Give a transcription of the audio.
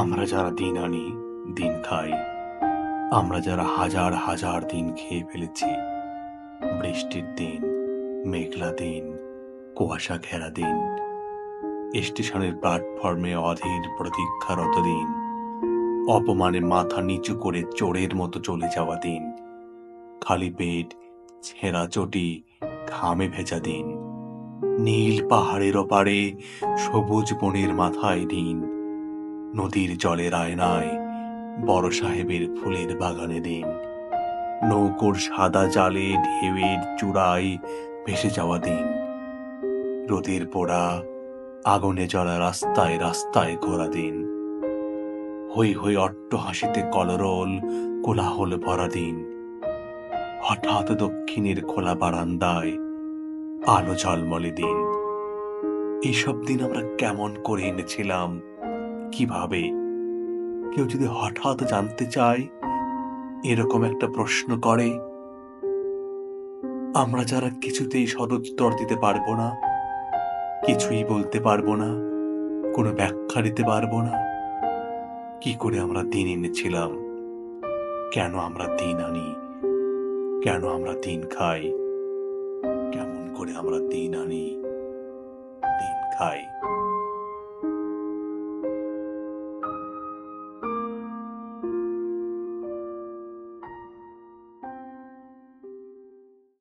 আমরা যারা দিন আনি, দিন খাই, আমরা যারা হাজার হাজার দিন খেয়ে ফেলেছি, বৃষ্টির দিন, মেঘলা দিন, কুয়াশা ঘেরা দিন, স্টেশনের প্ল্যাটফর্মে অধীর প্রতীক্ষারত দিন, অপমানে মাথা নিচু করে চোরের মতো চলে যাওয়া দিন, খালি পেট, ছেঁড়া চটি, ঘামে ভেজা দিন, নীল পাহাড়ের ওপারে সবুজ বনের মাথায় দিন, নদীর জলের আয়নায় বড় সাহেবের ফুলের বাগানে দিন, নৌকোর সাদা জালে ঢেউয়ের চূড়ায় ভেসে যাওয়া দিন, রোদের পোড়া আগুনে জ্বলা রাস্তায় রাস্তায় ঘোরা দিন, হৈ হৈ অট্টহাসিতে কলরোল কোলাহল ভরা দিন, হঠাৎ দক্ষিণের খোলা বারান্দায় আলো ঝলমলে দিন। এইসব দিন আমরা কেমন করে এনেছিলাম, কিভাবে? কেউ যদি হঠাৎ জানতে চায়, এরকম একটা প্রশ্ন করে, আমরা যারা কিছুতেই সদুত্তর দিতে পারবো না, কিছুই বলতে পারবো না, কোনো ব্যাখ্যা দিতে পারবো না, কি করে আমরা দিন এনেছিলাম, কেন আমরা দিন আনি, কেন আমরা দিন খাই, কেমন করে আমরা দিন আনি, দিন খাই।